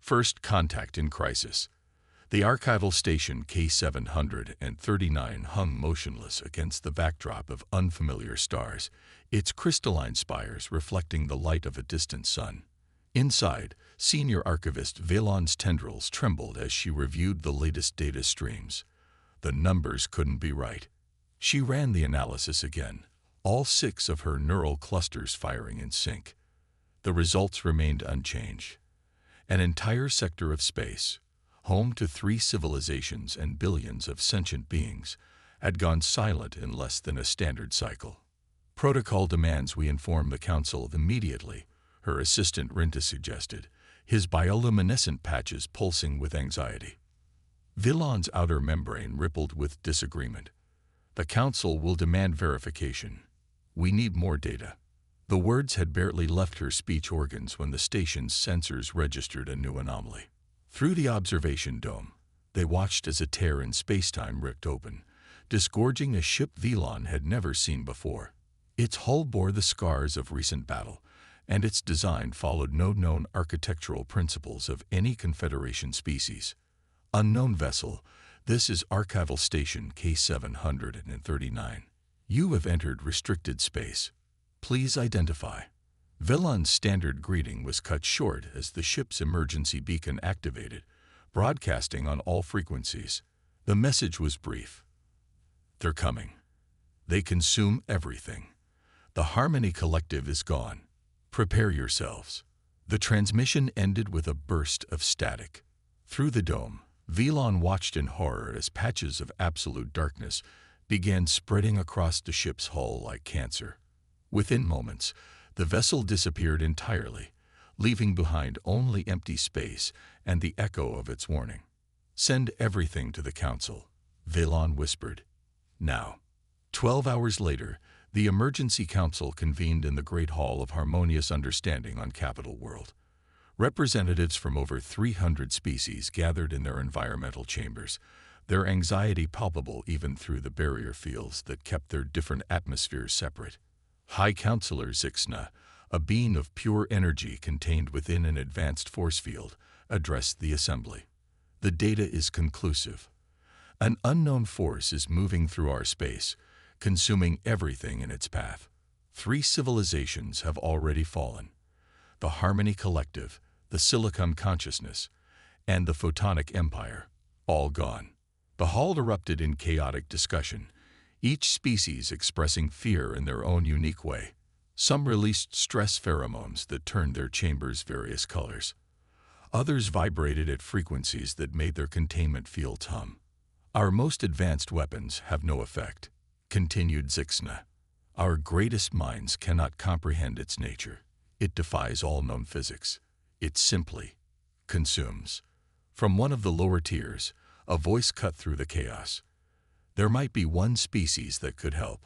First contact in crisis. The archival station K739 hung motionless against the backdrop of unfamiliar stars, its crystalline spires reflecting the light of a distant sun. Inside, senior archivist Velon's tendrils trembled as she reviewed the latest data streams. The numbers couldn't be right. She ran the analysis again, all 6 of her neural clusters firing in sync. The results remained unchanged. An entire sector of space, home to 3 civilizations and billions of sentient beings, had gone silent in less than a standard cycle. Protocol demands we inform the Council immediately, her assistant Rinta suggested, his bioluminescent patches pulsing with anxiety. Velon's outer membrane rippled with disagreement. The Council will demand verification. We need more data. The words had barely left her speech organs when the station's sensors registered a new anomaly. Through the observation dome, they watched as a tear in spacetime ripped open, disgorging a ship Velon had never seen before. Its hull bore the scars of recent battle, and its design followed no known architectural principles of any Confederation species. Unknown vessel, this is Archival Station K739. You have entered restricted space. Please identify. Velon's standard greeting was cut short as the ship's emergency beacon activated, broadcasting on all frequencies. The message was brief. They're coming. They consume everything. The Harmony Collective is gone. Prepare yourselves. The transmission ended with a burst of static. Through the dome, Velon watched in horror as patches of absolute darkness began spreading across the ship's hull like cancer. Within moments, the vessel disappeared entirely, leaving behind only empty space and the echo of its warning. Send everything to the Council, Velon whispered. Now. 12 hours later, the Emergency Council convened in the Great Hall of Harmonious Understanding on Capital World. Representatives from over 300 species gathered in their environmental chambers, their anxiety palpable even through the barrier fields that kept their different atmospheres separate. High Counselor Zixna, a being of pure energy contained within an advanced force field, addressed the assembly. The data is conclusive. An unknown force is moving through our space, consuming everything in its path. 3 civilizations have already fallen. The Harmony Collective, the Silicon Consciousness, and the Photonic Empire, all gone. The hall erupted in chaotic discussion, each species expressing fear in their own unique way. Some released stress pheromones that turned their chambers various colors. Others vibrated at frequencies that made their containment fields hum. Our most advanced weapons have no effect, continued Zixna. Our greatest minds cannot comprehend its nature. It defies all known physics. It simply consumes. From one of the lower tiers, a voice cut through the chaos. There might be one species that could help.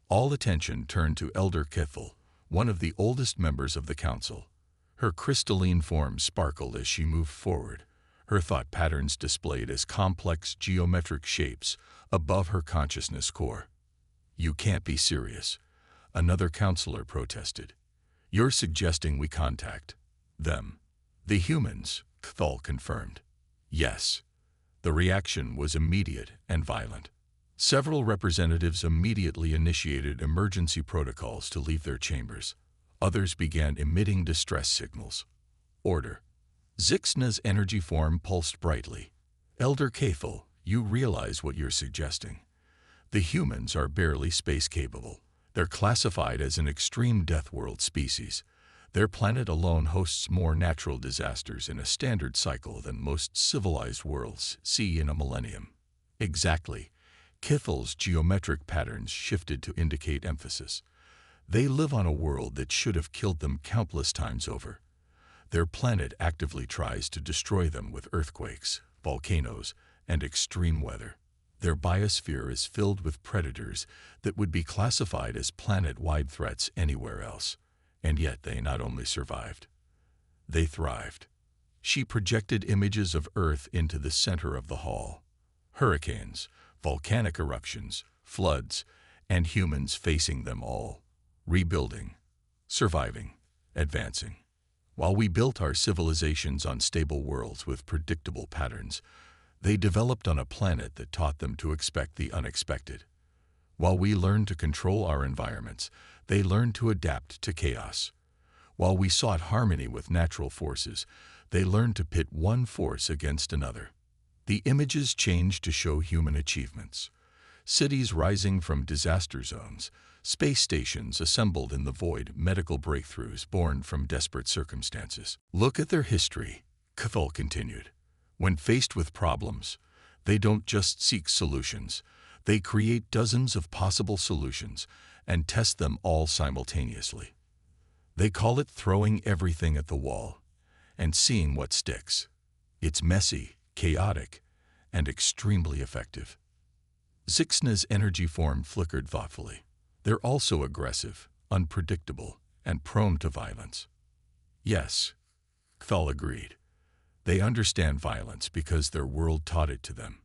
All attention turned to Elder Kithel, one of the oldest members of the Council. Her crystalline form sparkled as she moved forward, her thought patterns displayed as complex geometric shapes above her consciousness core. You can't be serious, another counselor protested. You're suggesting we contact them. The humans, Kthal confirmed. Yes. The reaction was immediate and violent. Several representatives immediately initiated emergency protocols to leave their chambers. Others began emitting distress signals. Order. Zixna's energy form pulsed brightly. Elder Cathal, you realize what you're suggesting. The humans are barely space-capable. They're classified as an extreme Deathworld species. Their planet alone hosts more natural disasters in a standard cycle than most civilized worlds see in a millennium. Exactly. Kithel's geometric patterns shifted to indicate emphasis. They live on a world that should have killed them countless times over. Their planet actively tries to destroy them with earthquakes, volcanoes, and extreme weather. Their biosphere is filled with predators that would be classified as planet-wide threats anywhere else. And yet they not only survived, they thrived. She projected images of Earth into the center of the hall. Hurricanes, volcanic eruptions, floods, and humans facing them all. Rebuilding, surviving, advancing. While we built our civilizations on stable worlds with predictable patterns, they developed on a planet that taught them to expect the unexpected. While we learned to control our environments, they learned to adapt to chaos. While we sought harmony with natural forces, they learned to pit one force against another. The images changed to show human achievements. Cities rising from disaster zones, space stations assembled in the void, medical breakthroughs born from desperate circumstances. Look at their history, Cathal continued. When faced with problems, they don't just seek solutions. They create dozens of possible solutions and test them all simultaneously. They call it throwing everything at the wall and seeing what sticks. It's messy, chaotic, and extremely effective. Zixna's energy form flickered thoughtfully. They're also aggressive, unpredictable, and prone to violence. Yes, Cathal agreed. They understand violence because their world taught it to them.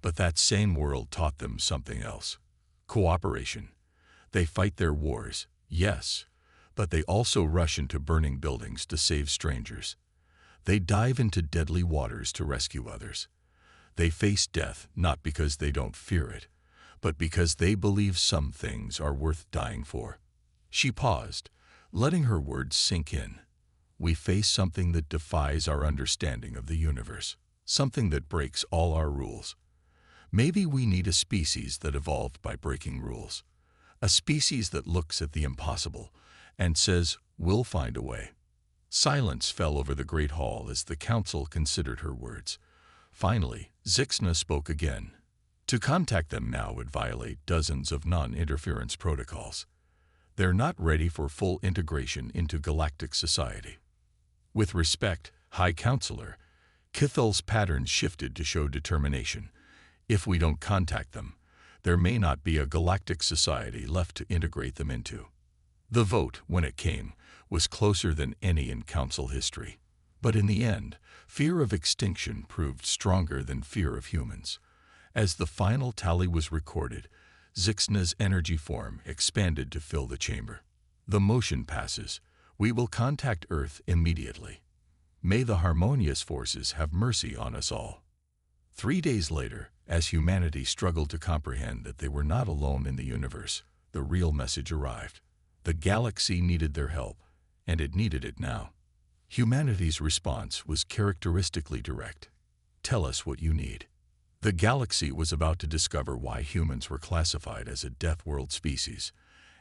But that same world taught them something else. Cooperation. They fight their wars, yes, but they also rush into burning buildings to save strangers. They dive into deadly waters to rescue others. They face death not because they don't fear it, but because they believe some things are worth dying for. She paused, letting her words sink in. We face something that defies our understanding of the universe, something that breaks all our rules. Maybe we need a species that evolved by breaking rules, a species that looks at the impossible and says, we'll find a way. Silence fell over the great hall as the council considered her words. Finally, Zixna spoke again. To contact them now would violate dozens of non-interference protocols. They're not ready for full integration into galactic society. With respect, High Counselor, Cathal's patterns shifted to show determination. If we don't contact them, there may not be a galactic society left to integrate them into. The vote, when it came, was closer than any in Council history. But in the end, fear of extinction proved stronger than fear of humans. As the final tally was recorded, Zixna's energy form expanded to fill the chamber. The motion passes. We will contact Earth immediately. May the harmonious forces have mercy on us all. 3 days later, as humanity struggled to comprehend that they were not alone in the universe, the real message arrived. The galaxy needed their help, and it needed it now. Humanity's response was characteristically direct. Tell us what you need. The galaxy was about to discover why humans were classified as a death world species,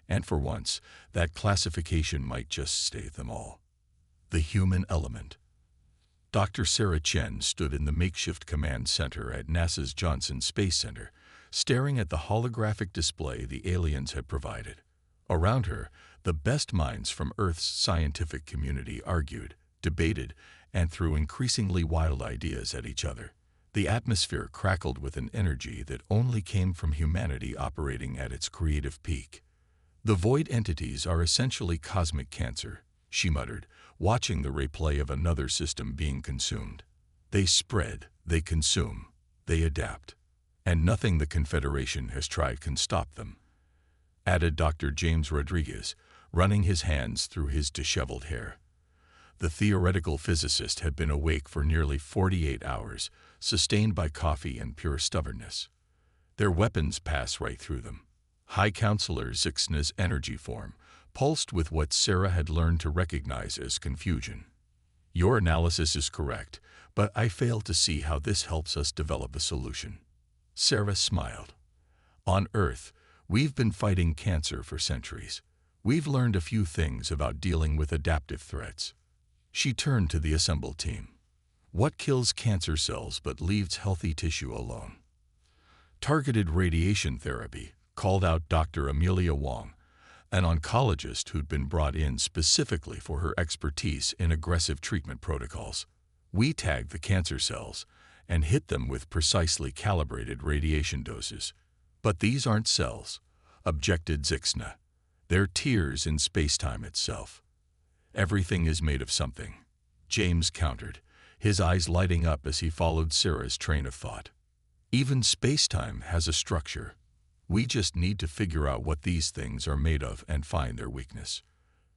and for once, that classification might just stay them all. The human element. Dr. Sarah Chen stood in the makeshift command center at NASA's Johnson Space Center, staring at the holographic display the aliens had provided. Around her, the best minds from Earth's scientific community argued, debated, and threw increasingly wild ideas at each other. The atmosphere crackled with an energy that only came from humanity operating at its creative peak. The void entities are essentially cosmic cancer, she muttered, watching the replay of another system being consumed. They spread, they consume, they adapt. And nothing the Confederation has tried can stop them, added Dr. James Rodriguez, running his hands through his disheveled hair. The theoretical physicist had been awake for nearly 48 hours, sustained by coffee and pure stubbornness. Their weapons pass right through them. High Counselor Zixna's energy form pulsed with what Sarah had learned to recognize as confusion. Your analysis is correct, but I fail to see how this helps us develop a solution. Sarah smiled. On Earth, we've been fighting cancer for centuries. We've learned a few things about dealing with adaptive threats. She turned to the assembled team. What kills cancer cells but leaves healthy tissue alone? Targeted radiation therapy, called out Dr. Amelia Wong, an oncologist who'd been brought in specifically for her expertise in aggressive treatment protocols. We tag the cancer cells and hit them with precisely calibrated radiation doses. But these aren't cells, objected Zixna. They're tears in space-time itself. Everything is made of something, James countered, his eyes lighting up as he followed Sarah's train of thought. Even space-time has a structure. We just need to figure out what these things are made of and find their weakness.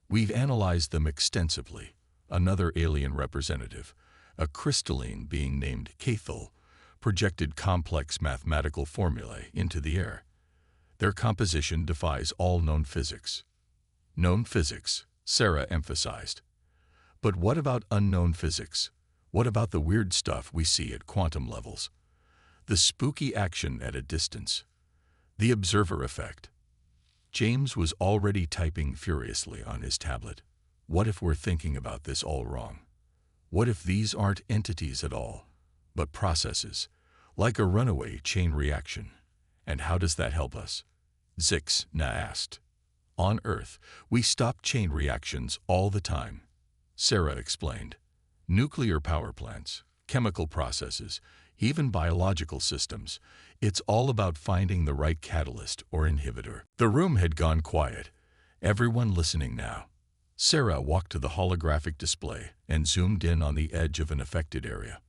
We've analyzed them extensively, Another alien representative, a crystalline being named Cathal, projected complex mathematical formulae into the air. Their composition defies all known physics. Known physics, Sarah emphasized. But what about unknown physics? What about the weird stuff we see at quantum levels? The spooky action at a distance. The observer effect. James was already typing furiously on his tablet. What if we're thinking about this all wrong? What if these aren't entities at all, but processes, like a runaway chain reaction? And how does that help us? Zixna asked. On Earth, we stop chain reactions all the time, Sarah explained. Nuclear power plants, chemical processes, even biological systems. It's all about finding the right catalyst or inhibitor. The room had gone quiet, everyone listening now. Sarah walked to the holographic display and zoomed in on the edge of an affected area.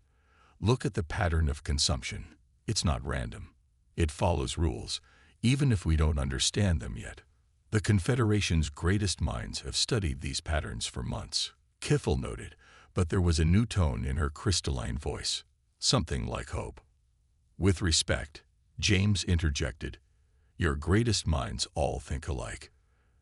Look at the pattern of consumption. It's not random. It follows rules, even if we don't understand them yet. The Confederation's greatest minds have studied these patterns for months, Kiffel noted, but there was a new tone in her crystalline voice, something like hope. With respect, James interjected, your greatest minds all think alike.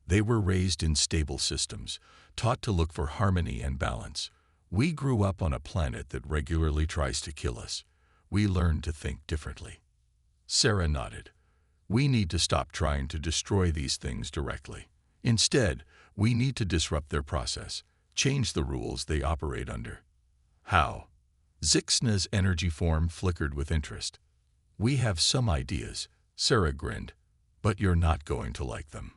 They were raised in stable systems, taught to look for harmony and balance. We grew up on a planet that regularly tries to kill us. We learned to think differently. Sarah nodded. We need to stop trying to destroy these things directly. Instead, we need to disrupt their process, change the rules they operate under. How? Zixna's energy form flickered with interest. We have some ideas, Sarah grinned, but you're not going to like them.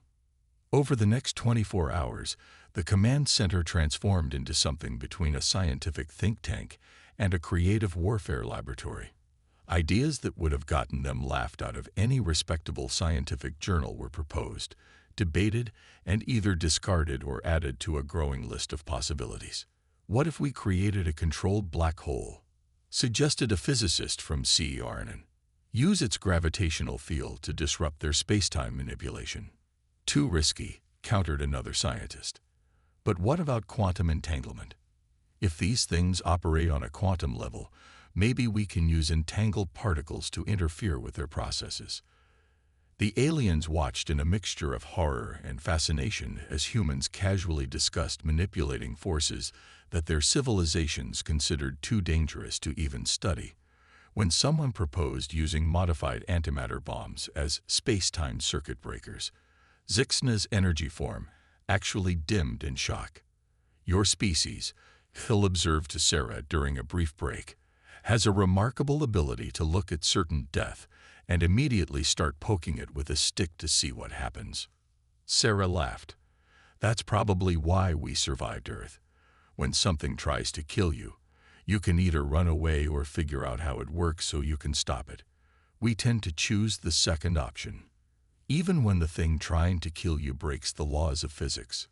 Over the next 24 hours, the command center transformed into something between a scientific think tank and a creative warfare laboratory. Ideas that would have gotten them laughed out of any respectable scientific journal were proposed, debated, and either discarded or added to a growing list of possibilities. What if we created a controlled black hole? Suggested a physicist from CERN. Use its gravitational field to disrupt their space-time manipulation. Too risky, countered another scientist. But what about quantum entanglement? If these things operate on a quantum level, maybe we can use entangled particles to interfere with their processes. The aliens watched in a mixture of horror and fascination as humans casually discussed manipulating forces that their civilizations considered too dangerous to even study. When someone proposed using modified antimatter bombs as space-time circuit breakers, Zixna's energy form actually dimmed in shock. Your species, Hill observed to Sarah during a brief break, has a remarkable ability to look at certain death and immediately start poking it with a stick to see what happens. Sarah laughed. That's probably why we survived Earth. When something tries to kill you, you can either run away or figure out how it works so you can stop it. We tend to choose the second option, even when the thing trying to kill you breaks the laws of physics.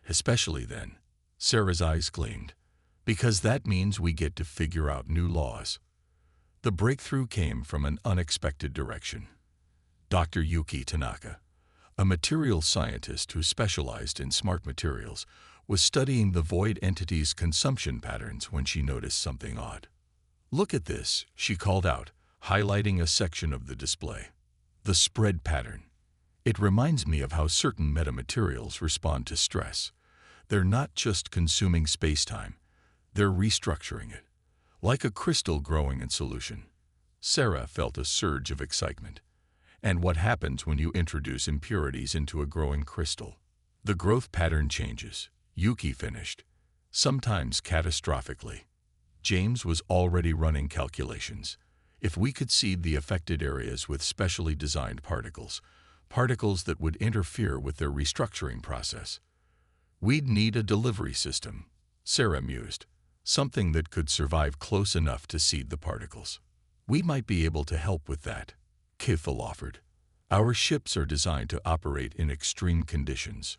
Especially then, Sarah's eyes gleamed, because that means we get to figure out new laws. The breakthrough came from an unexpected direction. Dr. Yuki Tanaka, a materials scientist who specialized in smart materials, was studying the void entity's consumption patterns when she noticed something odd. Look at this, she called out, highlighting a section of the display. The spread pattern. It reminds me of how certain metamaterials respond to stress. They're not just consuming space-time, they're restructuring it, like a crystal growing in solution. Sarah felt a surge of excitement. And what happens when you introduce impurities into a growing crystal? The growth pattern changes, Yuki finished, sometimes catastrophically. James was already running calculations. If we could seed the affected areas with specially designed particles that would interfere with their restructuring process, we'd need a delivery system, Sarah mused, something that could survive close enough to seed the particles. We might be able to help with that, Kiffel offered. Our ships are designed to operate in extreme conditions.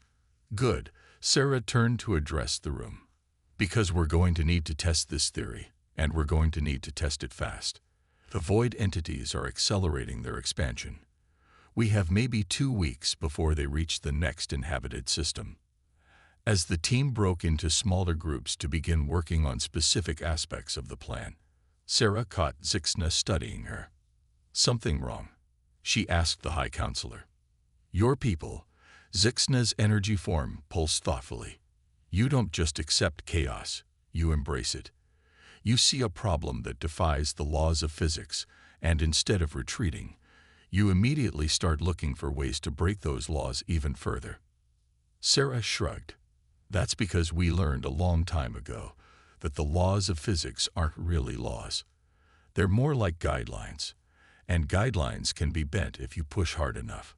Good, Sarah turned to address the room. Because we're going to need to test this theory, and we're going to need to test it fast. The void entities are accelerating their expansion. We have maybe 2 weeks before they reach the next inhabited system. As the team broke into smaller groups to begin working on specific aspects of the plan, Sarah caught Zixna studying her. "Something wrong?" she asked the High Counselor. "Your people," Zixna's energy form pulsed thoughtfully. "You don't just accept chaos, you embrace it. You see a problem that defies the laws of physics, and instead of retreating, you immediately start looking for ways to break those laws even further." Sarah shrugged. "That's because we learned a long time ago that the laws of physics aren't really laws. They're more like guidelines, and guidelines can be bent if you push hard enough."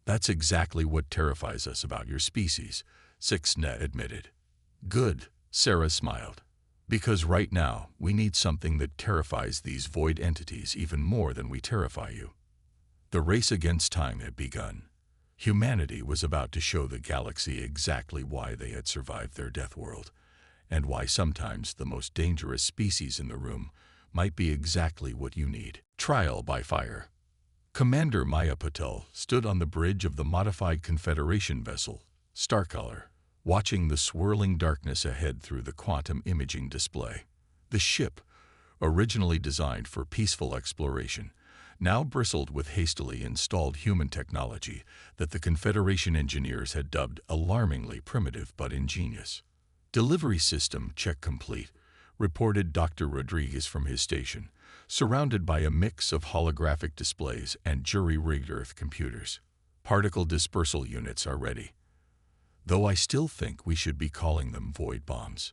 "That's exactly what terrifies us about your species," Zixna admitted. "Good," Sarah smiled. "Because right now, we need something that terrifies these void entities even more than we terrify you." The race against time had begun. Humanity was about to show the galaxy exactly why they had survived their death world, and why sometimes the most dangerous species in the room might be exactly what you need. Trial by fire. Commander Maya Patel stood on the bridge of the modified Confederation vessel, Starcolor, watching the swirling darkness ahead through the quantum imaging display. The ship, originally designed for peaceful exploration, now bristled with hastily installed human technology that the Confederation engineers had dubbed alarmingly primitive but ingenious. "Delivery system check complete," reported Dr. Rodriguez from his station, surrounded by a mix of holographic displays and jury-rigged Earth computers. "Particle dispersal units are ready. Though I still think we should be calling them void bombs."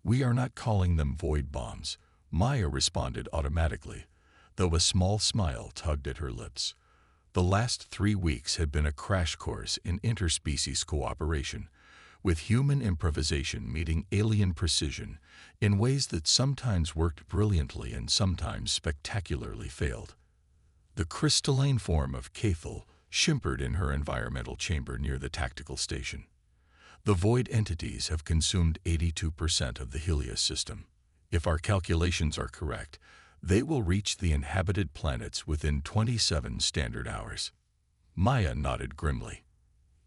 "We are not calling them void bombs," Maya responded automatically, though a small smile tugged at her lips. The last 3 weeks had been a crash course in interspecies cooperation, with human improvisation meeting alien precision in ways that sometimes worked brilliantly and sometimes spectacularly failed. The crystalline form of Cathal shimmered in her environmental chamber near the tactical station. "The void entities have consumed 82% of the Helios system. If our calculations are correct, they will reach the inhabited planets within 27 standard hours." Maya nodded grimly.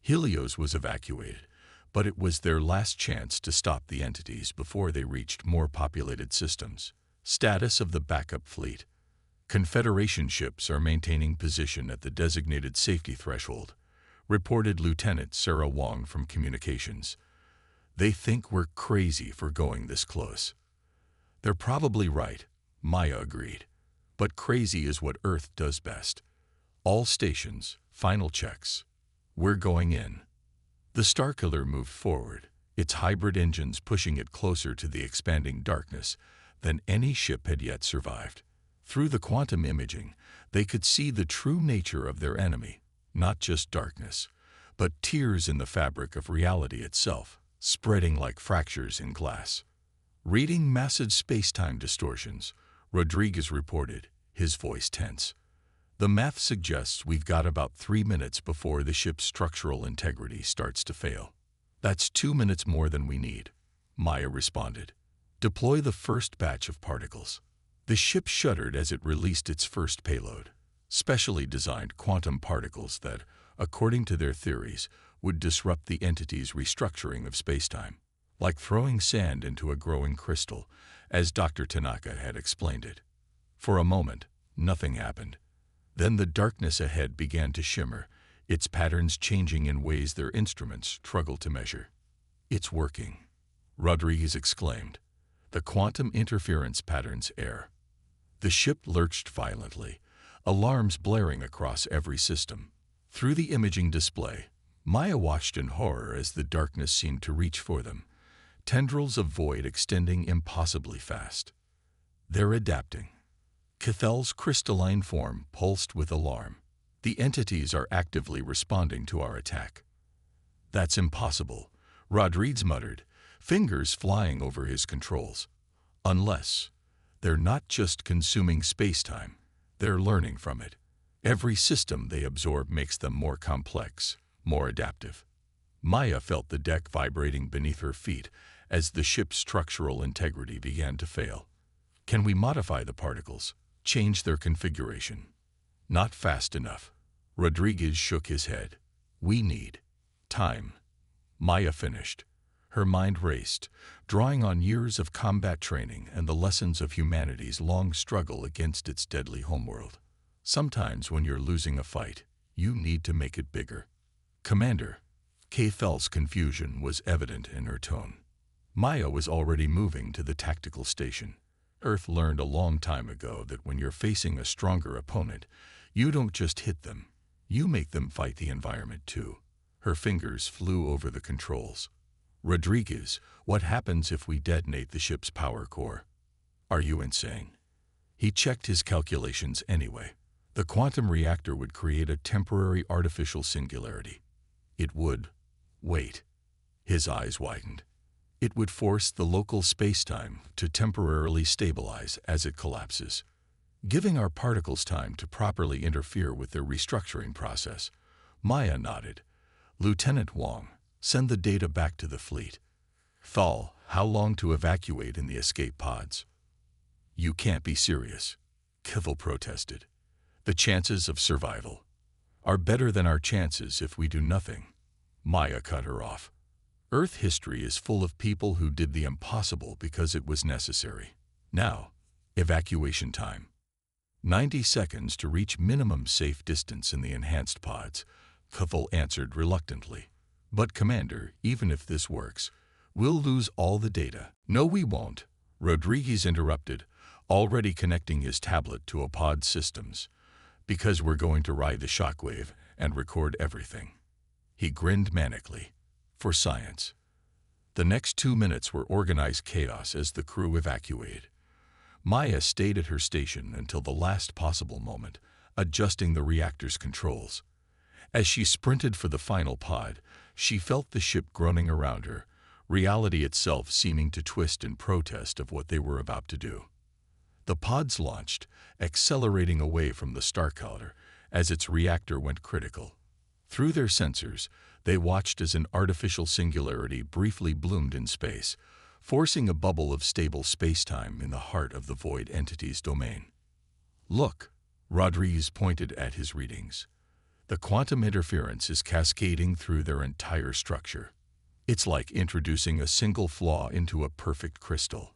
Helios was evacuated, but it was their last chance to stop the entities before they reached more populated systems. Status of the backup fleet. Confederation ships are maintaining position at the designated safety threshold, reported Lieutenant Sarah Wong from Communications. "They think we're crazy for going this close." "They're probably right," Maya agreed. "But crazy is what Earth does best. All stations, final checks. We're going in." The Starkiller moved forward, its hybrid engines pushing it closer to the expanding darkness than any ship had yet survived. Through the quantum imaging, they could see the true nature of their enemy, not just darkness, but tears in the fabric of reality itself, spreading like fractures in glass. "Reading massive space-time distortions," Rodriguez reported, his voice tense. "The math suggests we've got about 3 minutes before the ship's structural integrity starts to fail." "That's 2 minutes more than we need," Maya responded. "Deploy the first batch of particles." The ship shuddered as it released its first payload, specially designed quantum particles that, according to their theories, would disrupt the entity's restructuring of spacetime, like throwing sand into a growing crystal, as Dr. Tanaka had explained it. For a moment, nothing happened. Then the darkness ahead began to shimmer, its patterns changing in ways their instruments struggled to measure. "It's working," Rodriguez exclaimed. "The quantum interference patterns err." The ship lurched violently, alarms blaring across every system. Through the imaging display, Maya watched in horror as the darkness seemed to reach for them, tendrils of void extending impossibly fast. "They're adapting." Cathal's crystalline form pulsed with alarm. "The entities are actively responding to our attack." "That's impossible," Rodriguez muttered, fingers flying over his controls. "Unless they're not just consuming spacetime, they're learning from it. Every system they absorb makes them more complex, more adaptive." Maya felt the deck vibrating beneath her feet as the ship's structural integrity began to fail. "Can we modify the particles? Change their configuration?" "Not fast enough." Rodriguez shook his head. "We need time." Maya finished. Her mind raced, drawing on years of combat training and the lessons of humanity's long struggle against its deadly homeworld. Sometimes when you're losing a fight, you need to make it bigger. Commander, Kay Fell's confusion was evident in her tone. Maya was already moving to the tactical station. Earth learned a long time ago that when you're facing a stronger opponent, you don't just hit them, you make them fight the environment too. Her fingers flew over the controls. Rodriguez, what happens if we detonate the ship's power core? Are you insane? He checked his calculations anyway. The quantum reactor would create a temporary artificial singularity. It would. Wait. His eyes widened. It would force the local spacetime to temporarily stabilize as it collapses, giving our particles time to properly interfere with their restructuring process. Maya nodded. Lieutenant Wong, send the data back to the fleet. Thal, how long to evacuate in the escape pods? You can't be serious, Kivil protested. The chances of survival are better than our chances if we do nothing. Maya cut her off. Earth history is full of people who did the impossible because it was necessary. Now, evacuation time. 90 seconds to reach minimum safe distance in the enhanced pods, Kivil answered reluctantly. But Commander, even if this works, we'll lose all the data. No, we won't, Rodriguez interrupted, already connecting his tablet to a pod's systems. Because we're going to ride the shockwave and record everything. He grinned manically. For science. The next 2 minutes were organized chaos as the crew evacuated. Maya stayed at her station until the last possible moment, adjusting the reactor's controls. As she sprinted for the final pod, she felt the ship groaning around her, reality itself seeming to twist in protest of what they were about to do. The pods launched, accelerating away from the Starkiller as its reactor went critical. Through their sensors, they watched as an artificial singularity briefly bloomed in space, forcing a bubble of stable spacetime in the heart of the void entity's domain. Look, Rodriguez pointed at his readings. The quantum interference is cascading through their entire structure. It's like introducing a single flaw into a perfect crystal.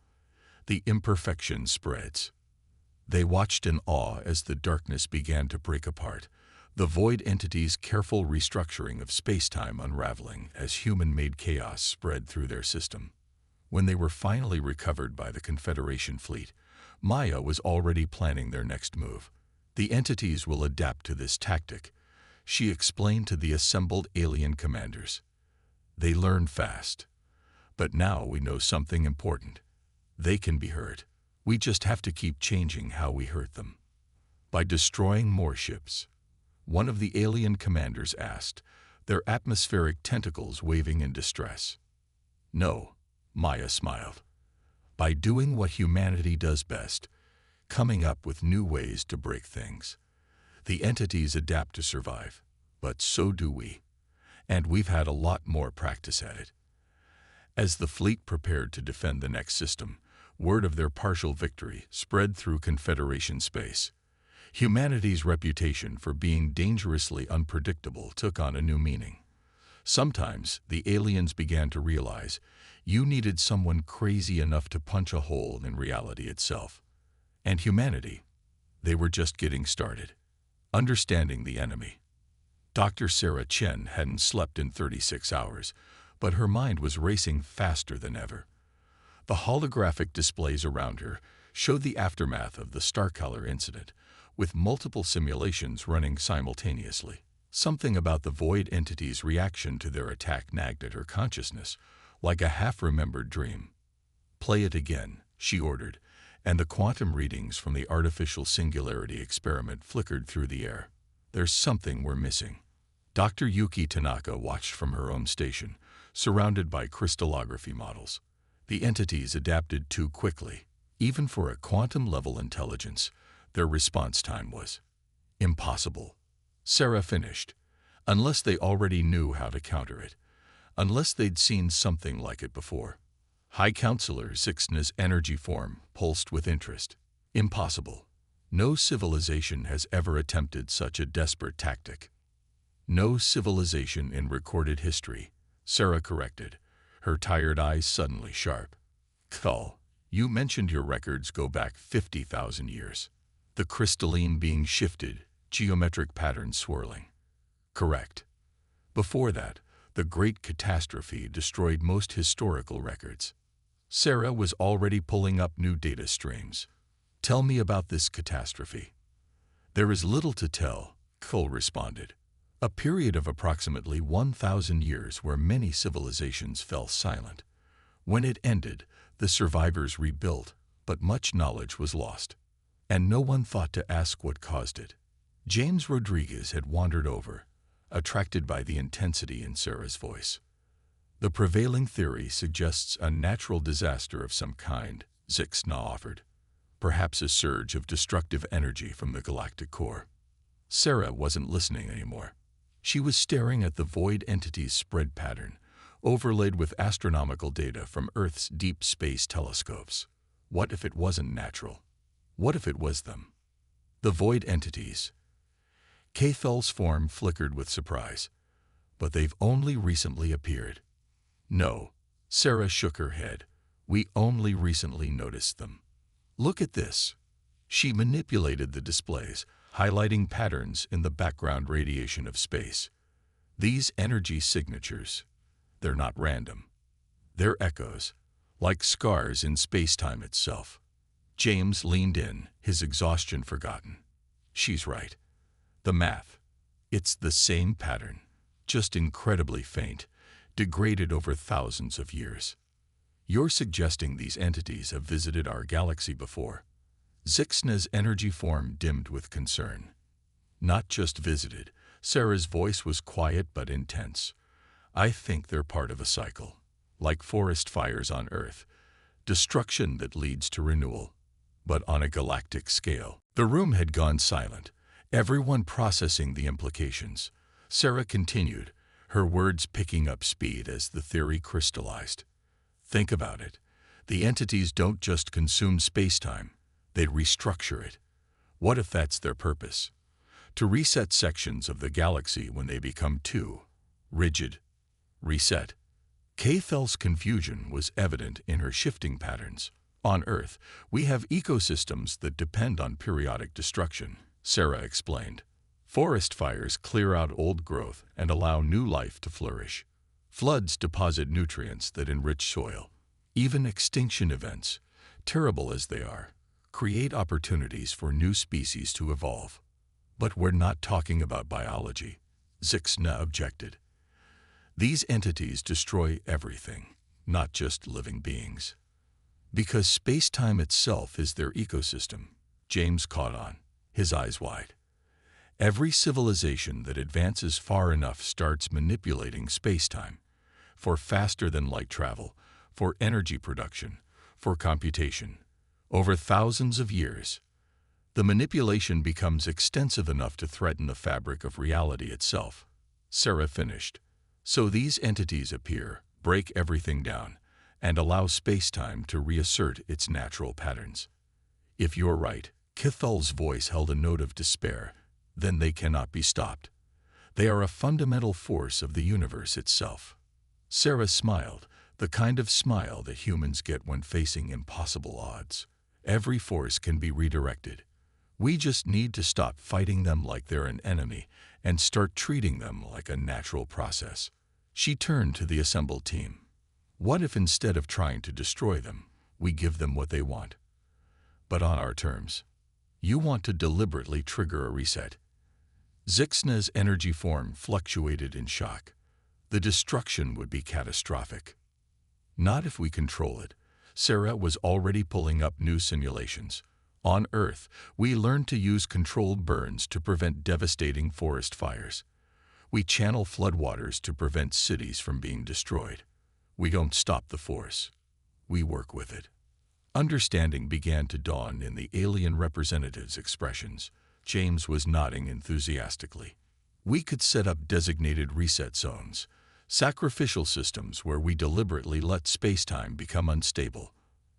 The imperfection spreads. They watched in awe as the darkness began to break apart, the void entity's careful restructuring of spacetime unraveling as human-made chaos spread through their system. When they were finally recovered by the Confederation fleet, Maya was already planning their next move. The entities will adapt to this tactic, she explained to the assembled alien commanders. They learn fast. But now we know something important. They can be hurt. We just have to keep changing how we hurt them. By destroying more ships. One of the alien commanders asked, their atmospheric tentacles waving in distress. No, Maya smiled. By doing what humanity does best, coming up with new ways to break things. The entities adapt to survive, but so do we. And we've had a lot more practice at it. As the fleet prepared to defend the next system, word of their partial victory spread through Confederation space. Humanity's reputation for being dangerously unpredictable took on a new meaning. Sometimes the aliens began to realize you needed someone crazy enough to punch a hole in reality itself. And humanity, they were just getting started. Understanding the enemy. Dr. Sarah Chen hadn't slept in 36 hours, but her mind was racing faster than ever. The holographic displays around her showed the aftermath of the Starkiller incident, with multiple simulations running simultaneously. Something about the void entity's reaction to their attack nagged at her consciousness, like a half-remembered dream. Play it again, she ordered, and the quantum readings from the artificial singularity experiment flickered through the air. There's something we're missing. Dr. Yuki Tanaka watched from her own station, surrounded by crystallography models. The entities adapted too quickly. Even for a quantum-level intelligence, their response time was impossible. Sarah finished, unless they already knew how to counter it, unless they'd seen something like it before. High Counselor Zixna's energy form pulsed with interest. Impossible. No civilization has ever attempted such a desperate tactic. No civilization in recorded history, Sarah corrected, her tired eyes suddenly sharp. Cull, you mentioned your records go back 50,000 years. The crystalline being shifted, geometric patterns swirling. Correct. Before that, the Great Catastrophe destroyed most historical records. Sarah was already pulling up new data streams. Tell me about this catastrophe. There is little to tell, Cull responded. A period of approximately 1,000 years where many civilizations fell silent. When it ended, the survivors rebuilt, but much knowledge was lost. And no one thought to ask what caused it. James Rodriguez had wandered over, attracted by the intensity in Sarah's voice. The prevailing theory suggests a natural disaster of some kind, Zixna offered. Perhaps a surge of destructive energy from the galactic core. Sarah wasn't listening anymore. She was staring at the void entity's spread pattern, overlaid with astronomical data from Earth's deep space telescopes. What if it wasn't natural? What if it was them? The void entities. Cathel's form flickered with surprise. But they've only recently appeared. No, Sarah shook her head. We only recently noticed them. Look at this. She manipulated the displays, highlighting patterns in the background radiation of space. These energy signatures, they're not random. They're echoes, like scars in space-time itself. James leaned in, his exhaustion forgotten. She's right. The math. It's the same pattern, just incredibly faint, degraded over thousands of years. You're suggesting these entities have visited our galaxy before. Zixna's energy form dimmed with concern. Not just visited. Sarah's voice was quiet but intense. I think they're part of a cycle, like forest fires on Earth. Destruction that leads to renewal, but on a galactic scale. The room had gone silent, everyone processing the implications. Sarah continued, her words picking up speed as the theory crystallized. Think about it. The entities don't just consume space-time, they restructure it. What if that's their purpose? To reset sections of the galaxy when they become too rigid. Reset. Cathel's confusion was evident in her shifting patterns. On Earth, we have ecosystems that depend on periodic destruction, Sarah explained. Forest fires clear out old growth and allow new life to flourish. Floods deposit nutrients that enrich soil. Even extinction events, terrible as they are, create opportunities for new species to evolve. But we're not talking about biology, Zixna objected. These entities destroy everything, not just living beings. Because space-time itself is their ecosystem, James caught on, his eyes wide. Every civilization that advances far enough starts manipulating space-time, for faster-than-light travel, for energy production, for computation. Over thousands of years, the manipulation becomes extensive enough to threaten the fabric of reality itself. Sarah finished. So these entities appear, break everything down, and allow space-time to reassert its natural patterns. If you're right, Cathel's voice held a note of despair, then they cannot be stopped. They are a fundamental force of the universe itself. Sarah smiled, the kind of smile that humans get when facing impossible odds. Every force can be redirected. We just need to stop fighting them like they're an enemy and start treating them like a natural process. She turned to the assembled team. What if instead of trying to destroy them, we give them what they want? But on our terms. You want to deliberately trigger a reset. Zixna's energy form fluctuated in shock. The destruction would be catastrophic. Not if we control it. Sarah was already pulling up new simulations. On Earth, we learned to use controlled burns to prevent devastating forest fires. We channel floodwaters to prevent cities from being destroyed. We don't stop the force. We work with it. Understanding began to dawn in the alien representative's expressions. James was nodding enthusiastically. We could set up designated reset zones, sacrificial systems where we deliberately let space-time become unstable,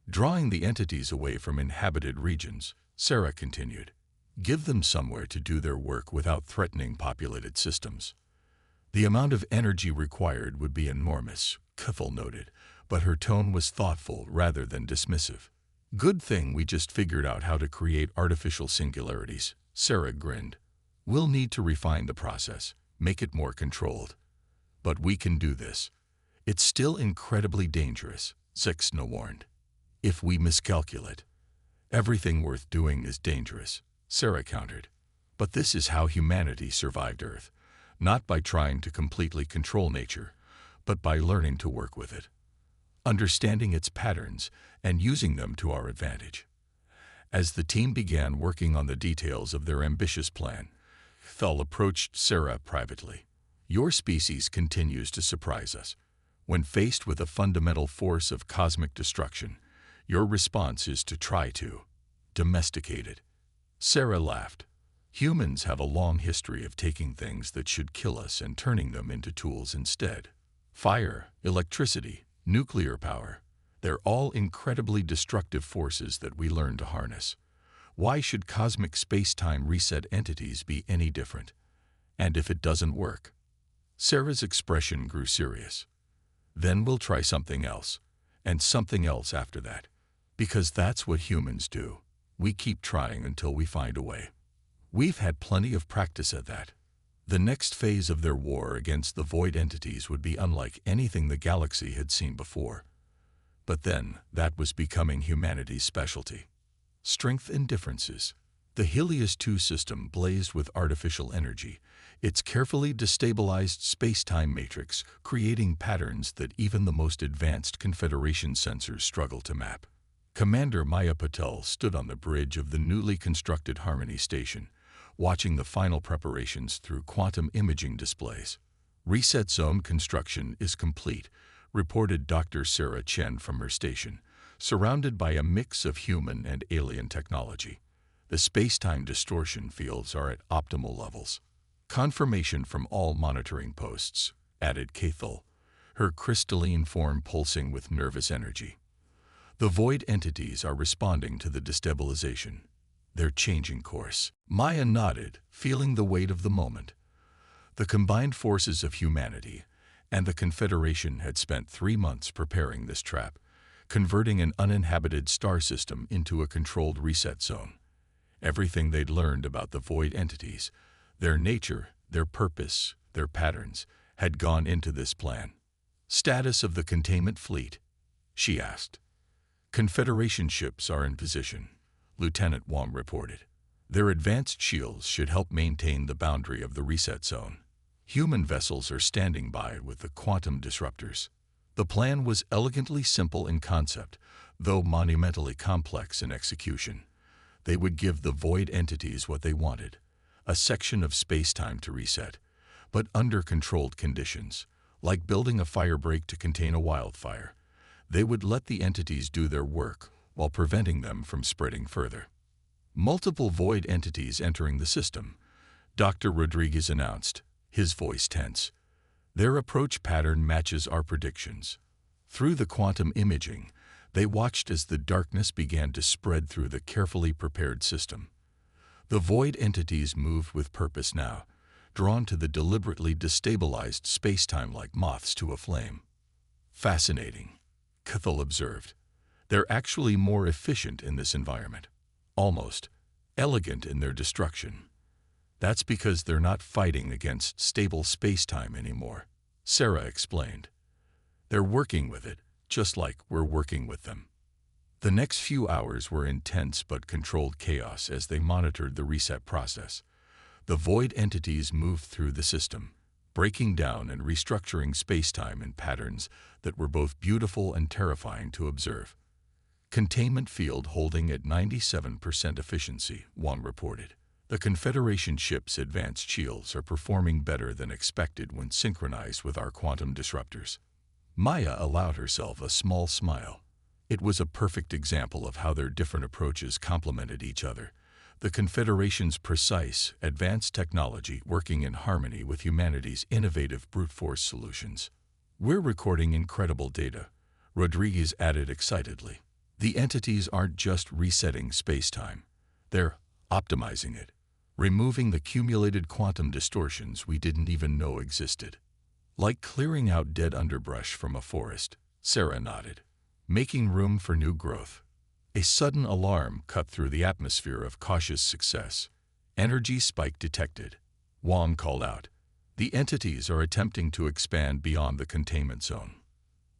drawing the entities away from inhabited regions. Sarah continued. Give them somewhere to do their work without threatening populated systems. The amount of energy required would be enormous, Kethel noted, but her tone was thoughtful rather than dismissive. Good thing we just figured out how to create artificial singularities, Sarah grinned. We'll need to refine the process, make it more controlled. But we can do this. It's still incredibly dangerous, Zixna warned. If we miscalculate, everything worth doing is dangerous, Sarah countered. But this is how humanity survived Earth, not by trying to completely control nature, but by learning to work with it, understanding its patterns and using them to our advantage. As the team began working on the details of their ambitious plan, Thel approached Sarah privately. Your species continues to surprise us. When faced with a fundamental force of cosmic destruction, your response is to try to domesticate it. Sarah laughed. Humans have a long history of taking things that should kill us and turning them into tools instead. Fire, electricity, nuclear power, they're all incredibly destructive forces that we learn to harness. Why should cosmic space-time reset entities be any different? And if it doesn't work? Sarah's expression grew serious. Then we'll try something else, and something else after that. Because that's what humans do. We keep trying until we find a way. We've had plenty of practice at that. The next phase of their war against the void entities would be unlike anything the galaxy had seen before. But then, that was becoming humanity's specialty. Strength and differences. The Helios 2 system blazed with artificial energy, its carefully destabilized space-time matrix creating patterns that even the most advanced Confederation sensors struggle to map. Commander Maya Patel stood on the bridge of the newly constructed Harmony Station, watching the final preparations through quantum imaging displays. Reset zone construction is complete, reported Dr. Sarah Chen from her station, surrounded by a mix of human and alien technology. The space-time distortion fields are at optimal levels. Confirmation from all monitoring posts, added Kethel, her crystalline form pulsing with nervous energy. The void entities are responding to the destabilization. They're changing course. Maya nodded, feeling the weight of the moment. The combined forces of humanity and the Confederation had spent 3 months preparing this trap, converting an uninhabited star system into a controlled reset zone. Everything they'd learned about the void entities, their nature, their purpose, their patterns, had gone into this plan. Status of the containment fleet? She asked. Confederation ships are in position, Lieutenant Wong reported. Their advanced shields should help maintain the boundary of the reset zone. Human vessels are standing by with the quantum disruptors. The plan was elegantly simple in concept, though monumentally complex in execution. They would give the void entities what they wanted, a section of space-time to reset, but under controlled conditions, like building a fire break to contain a wildfire. They would let the entities do their work while preventing them from spreading further. Multiple void entities entering the system, Dr. Rodriguez announced, his voice tense. Their approach pattern matches our predictions. Through the quantum imaging, they watched as the darkness began to spread through the carefully prepared system. The void entities moved with purpose now, drawn to the deliberately destabilized space-time like moths to a flame. Fascinating, Kethel observed. They're actually more efficient in this environment. Almost elegant in their destruction. That's because they're not fighting against stable space-time anymore, Sarah explained. They're working with it, just like we're working with them. The next few hours were intense but controlled chaos as they monitored the reset process. The void entities moved through the system, breaking down and restructuring space-time in patterns that were both beautiful and terrifying to observe. Containment field holding at 97% efficiency, Wong reported. The Confederation ship's advanced shields are performing better than expected when synchronized with our quantum disruptors. Maya allowed herself a small smile. It was a perfect example of how their different approaches complemented each other. The Confederation's precise, advanced technology working in harmony with humanity's innovative brute force solutions. We're recording incredible data, Rodriguez added excitedly. The entities aren't just resetting space-time. They're optimizing it, removing the cumulated quantum distortions we didn't even know existed. Like clearing out dead underbrush from a forest, Sarah nodded, making room for new growth. A sudden alarm cut through the atmosphere of cautious success. Energy spike detected. Wong called out. The entities are attempting to expand beyond the containment zone.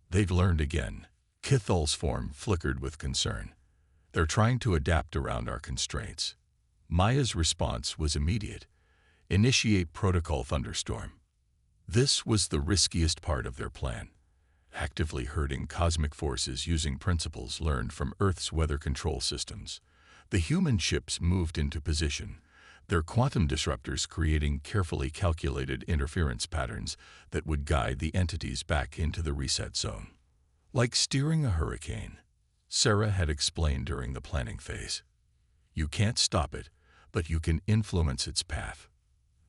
They've learned again. Kithal's form flickered with concern. They're trying to adapt around our constraints. Maya's response was immediate. Initiate Protocol Thunderstorm. This was the riskiest part of their plan. Actively herding cosmic forces using principles learned from Earth's weather control systems. The human ships moved into position, their quantum disruptors creating carefully calculated interference patterns that would guide the entities back into the reset zone. Like steering a hurricane, Sarah had explained during the planning phase. You can't stop it, but you can influence its path.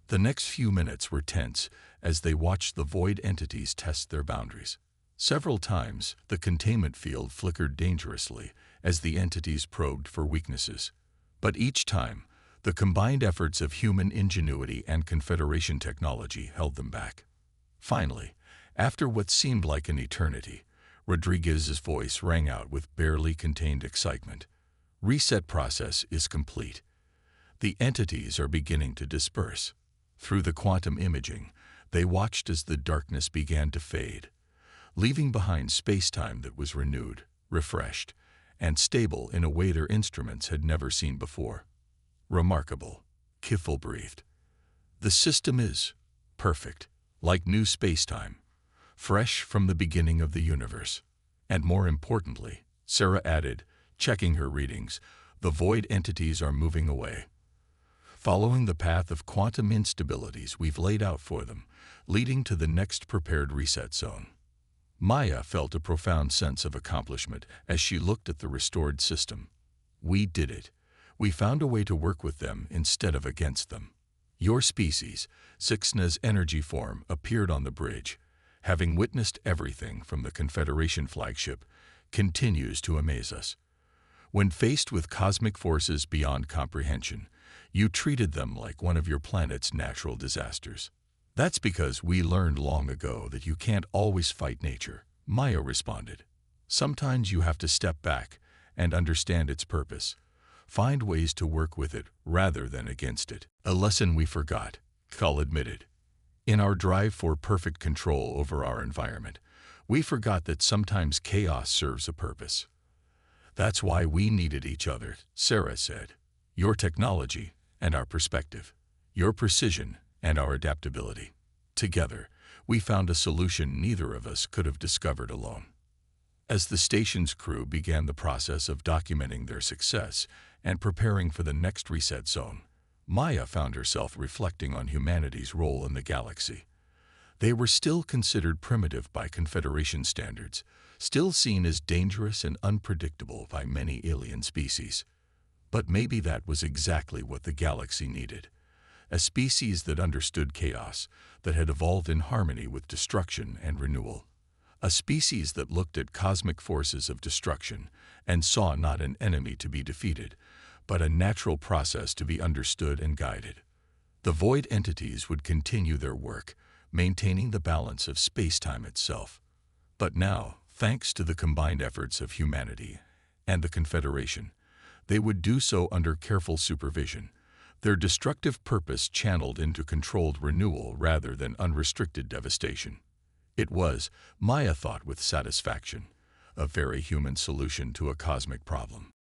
The next few minutes were tense as they watched the void entities test their boundaries. Several times, the containment field flickered dangerously as the entities probed for weaknesses. But each time, the combined efforts of human ingenuity and Confederation technology held them back. Finally, after what seemed like an eternity, Rodriguez's voice rang out with barely contained excitement. Reset process is complete. The entities are beginning to disperse. Through the quantum imaging, they watched as the darkness began to fade, leaving behind space-time that was renewed, refreshed, and stable in a way their instruments had never seen before. Remarkable, Kifl breathed. The system is perfect, like new space-time, fresh from the beginning of the universe. And more importantly, Sarah added, checking her readings, the void entities are moving away, following the path of quantum instabilities we've laid out for them, leading to the next prepared reset zone. Maya felt a profound sense of accomplishment as she looked at the restored system. We did it. We found a way to work with them instead of against them. Your species, Sixna's energy form, appeared on the bridge, having witnessed everything from the Confederation flagship, continues to amaze us. When faced with cosmic forces beyond comprehension, you treated them like one of your planet's natural disasters. That's because we learned long ago that you can't always fight nature, Maya responded. Sometimes you have to step back and understand its purpose. Find ways to work with it rather than against it. A lesson we forgot, Thal admitted. In our drive for perfect control over our environment, we forgot that sometimes chaos serves a purpose. That's why we needed each other, Sarah said. Your technology and our perspective. Your precision and our adaptability. Together, we found a solution neither of us could have discovered alone. As the station's crew began the process of documenting their success and preparing for the next reset zone, Maya found herself reflecting on humanity's role in the galaxy. They were still considered primitive by Confederation standards, still seen as dangerous and unpredictable by many alien species. But maybe that was exactly what the galaxy needed. A species that understood chaos, that had evolved in harmony with destruction and renewal. A species that looked at cosmic forces of destruction and saw not an enemy to be defeated, but a natural process to be understood and guided. The void entities would continue their work, maintaining the balance of space-time itself. But now, thanks to the combined efforts of humanity and the Confederation, they would do so under careful supervision, their destructive purpose channeled into controlled renewal rather than unrestricted devastation. It was, Maya thought with satisfaction, a very human solution to a cosmic problem.